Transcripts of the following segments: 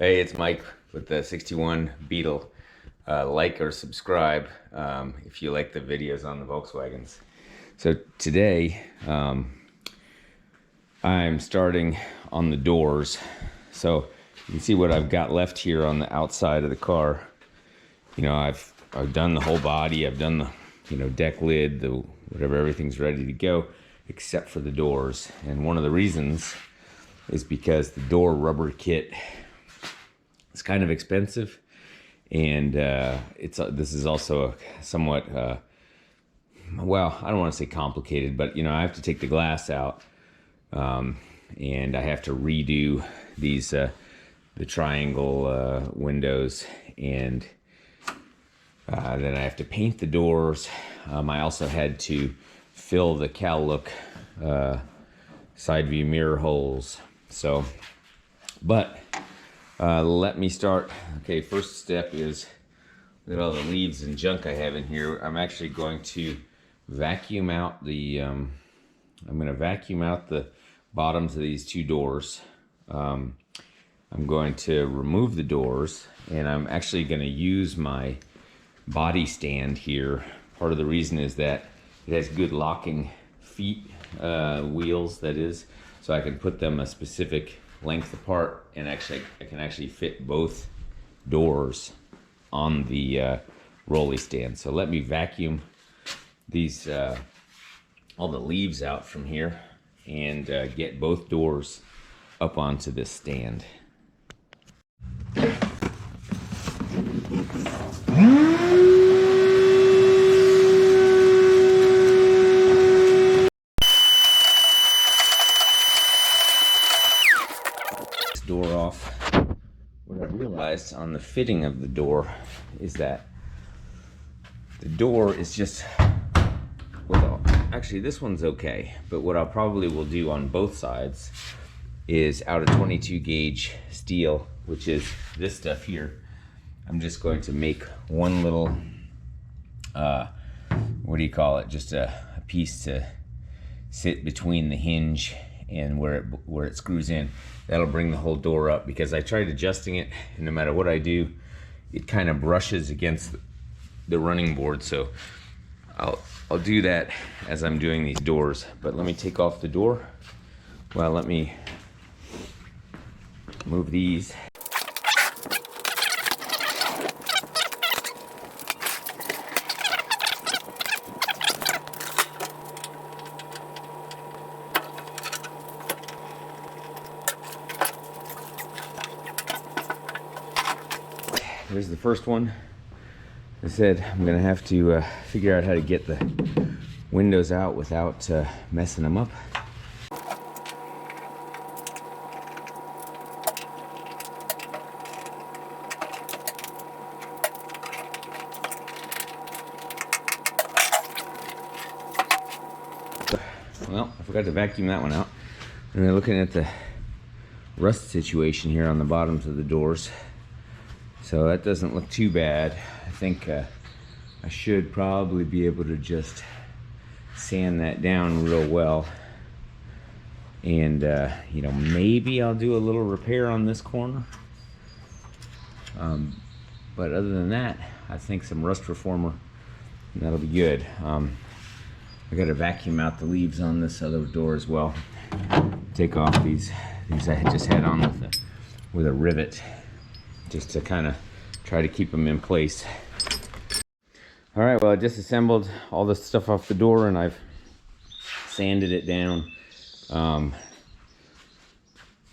Hey, it's Mike with the 61 Beetle. Like or subscribe if you like the videos on the Volkswagens. So today, I'm starting on the doors. So you can see what I've got left here on the outside of the car. You know, I've done the whole body. I've done the deck lid, the whatever. Everything's ready to go except for the doors. And one of the reasons is because the door rubber kit, it's kind of expensive, and this is also a somewhat well, I don't want to say complicated, but I have to take the glass out, and I have to redo these the triangle windows, and then I have to paint the doors. I also had to fill the cowl look side view mirror holes. So, but let me start. Okay, first step is, look at all the leaves and junk I have in here. I'm actually going to vacuum out the I'm going to vacuum out the bottoms of these two doors. I'm going to remove the doors, and I'm actually going to use my body stand here. Part of the reason is that it has good locking feet, wheels, that is, so I can put them a specific length apart, and I can actually fit both doors on the rolly stand. So let me vacuum these all the leaves out from here and get both doors up onto this stand. Door off. What I realized on the fitting of the door is that the door is just, well, actually this one's okay, but what I probably will do on both sides is, out of 22 gauge steel, which is this stuff here, I'm just going to make one little what do you call it, just a piece to sit between the hinge and where it screws in. That'll bring the whole door up, because I tried adjusting it, and no matter what I do, it kind of brushes against the running board. So I'll do that as I'm doing these doors. But let me take off the door. Well, let me move these. Here's the first one. I said I'm gonna have to figure out how to get the windows out without messing them up. Well, I forgot to vacuum that one out. And then looking at the rust situation here on the bottoms of the doors. So that doesn't look too bad. I think I should probably be able to just sand that down real well. And maybe I'll do a little repair on this corner. But other than that, I think some rust reformer, that'll be good. I gotta vacuum out the leaves on this other door as well. Take off these I had just had on with a rivet, just to kind of try to keep them in place. All right, well, I disassembled all this stuff off the door, and I've sanded it down.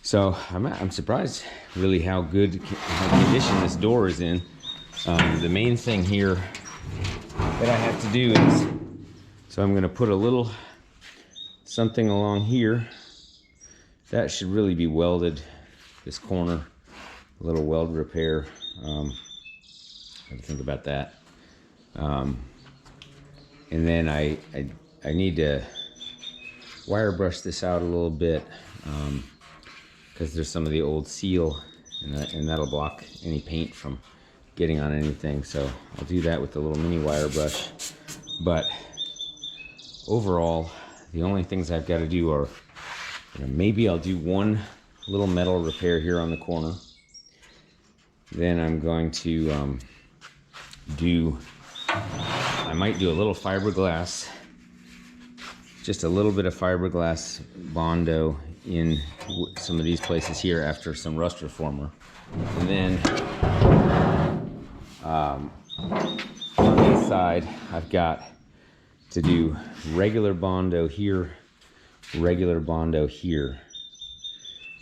So I'm surprised really how good condition this door is in. The main thing here that I have to do is, so I'm gonna put a little something along here. That should really be welded, this corner. A little weld repair. I have to think about that. And then I need to wire brush this out a little bit, because there's some of the old seal, and that'll block any paint from getting on anything. So I'll do that with the little mini wire brush. But overall, the only things I've got to do are, maybe I'll do one little metal repair here on the corner. Then I'm going to I might do a little fiberglass, just a little bit of fiberglass Bondo in some of these places here after some rust reformer. And then on this side, I've got to do regular Bondo here, regular Bondo here.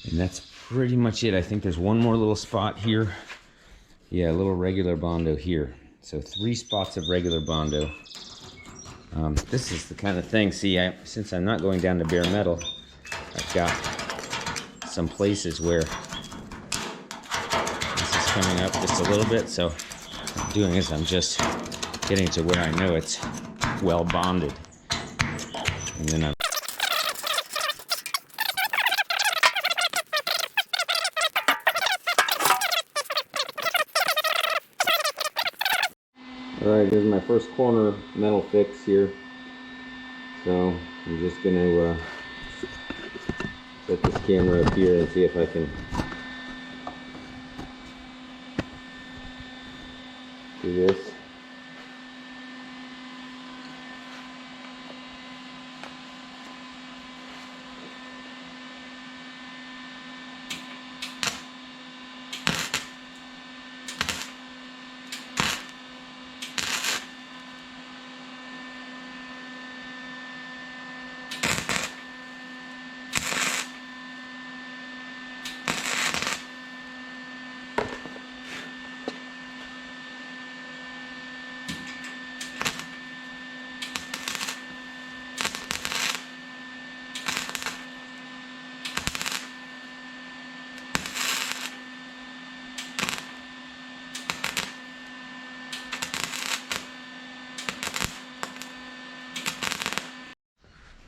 And that's pretty much it. I think there's one more little spot here. Yeah, a little regular Bondo here. So 3 spots of regular Bondo. This is the kind of thing, see, since I'm not going down to bare metal, I've got some places where this is coming up just a little bit. So what I'm doing is I'm just getting to where I know it's well bonded. And then I'm Alright, here's my first corner metal fix here. So I'm just going to set this camera up here and see if I can do this.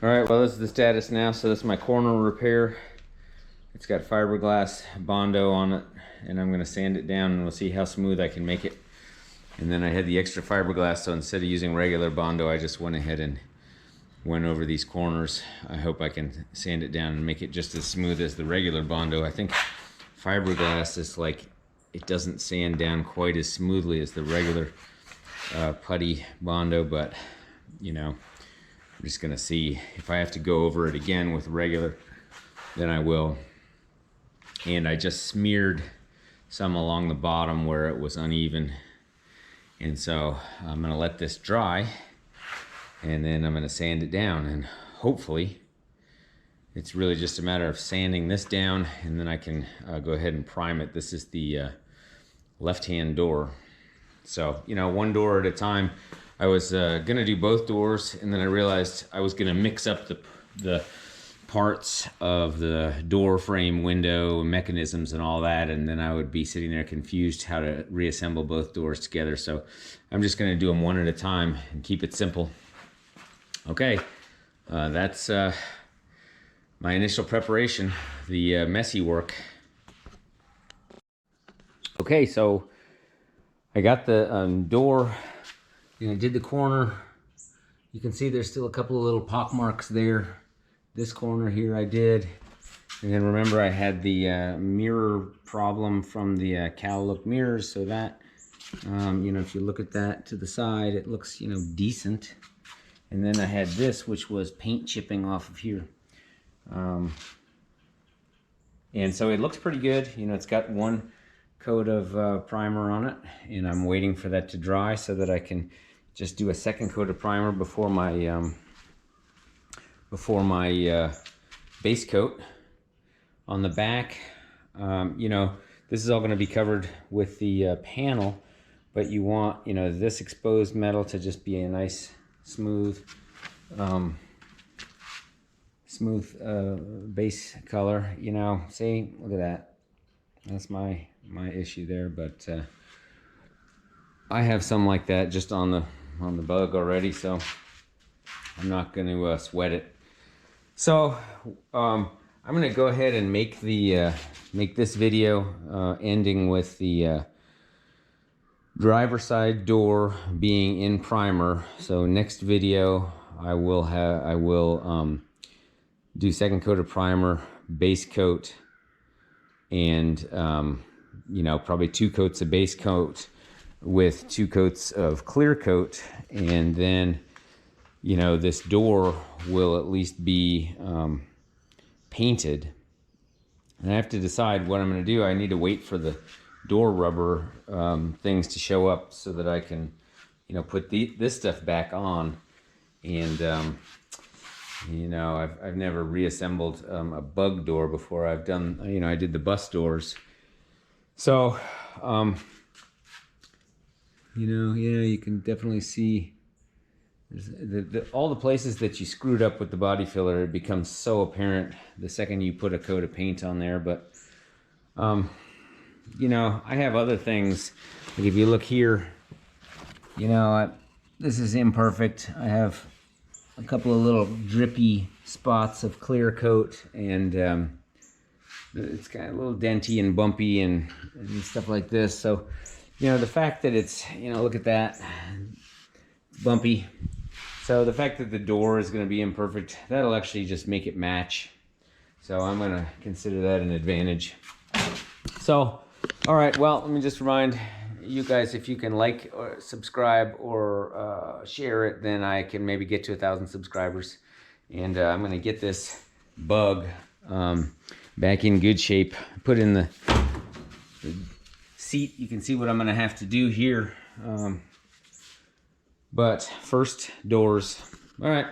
Alright, well this is the status now. So this is my corner repair. It's got fiberglass Bondo on it, and I'm going to sand it down and we'll see how smooth I can make it. And then I had the extra fiberglass, so instead of using regular Bondo, I just went ahead and went over these corners. I hope I can sand it down and make it just as smooth as the regular Bondo. I think fiberglass is like, it doesn't sand down quite as smoothly as the regular putty Bondo, but you know, I'm just gonna see if I have to go over it again with regular, then I will. And I just smeared some along the bottom where it was uneven, and so I'm gonna let this dry, and then I'm gonna sand it down, and hopefully it's really just a matter of sanding this down, and then I can go ahead and prime it. This is the left-hand door, so you know, one door at a time. I was gonna do both doors, and then I realized I was gonna mix up the parts of the door frame, window, mechanisms, and all that, and then I would be sitting there confused how to reassemble both doors together. So I'm just gonna do them one at a time and keep it simple. Okay, that's my initial preparation, the messy work. Okay, so I got the door, and I did the corner. You can see there's still a couple of little pock marks there. This corner here I did. And then remember I had the mirror problem from the cowl look mirrors, so that, you know, if you look at that to the side, it looks, you know, decent. And then I had this, which was paint chipping off of here. And so it looks pretty good. You know, it's got one coat of primer on it, and I'm waiting for that to dry so that I can just do a second coat of primer before my base coat. On the back, you know, this is all going to be covered with the panel, but you want, you know, this exposed metal to just be a nice smooth base color. You know, see, look at that. That's my issue there, but I have some like that just on the bug already, so I'm not going to sweat it. So I'm going to go ahead and make the make this video ending with the driver side door being in primer. So next video I will do second coat of primer, base coat, and you know, probably 2 coats of base coat with 2 coats of clear coat, and then, you know, this door will at least be painted. And I have to decide what I'm going to do. I need to wait for the door rubber things to show up so that I can, you know, put this stuff back on. And you know, I've never reassembled a bug door before. I've done, you know, I did the bus doors. So you know, yeah, you can definitely see all the places that you screwed up with the body filler. It becomes so apparent the second you put a coat of paint on there. But you know, I have other things. Like if you look here, you know, this is imperfect. I have a couple of little drippy spots of clear coat, and it's kind of a little denty and bumpy and stuff like this. So, you know, the fact that it's, you know, look at that, bumpy. So the fact that the door is going to be imperfect, that'll actually just make it match. So I'm going to consider that an advantage. So, all right, well, let me just remind you guys, if you can like or subscribe or share it, then I can maybe get to 1,000 subscribers. And I'm going to get this bug back in good shape. Put in the seat. You can see what I'm going to have to do here. But first, doors. All right.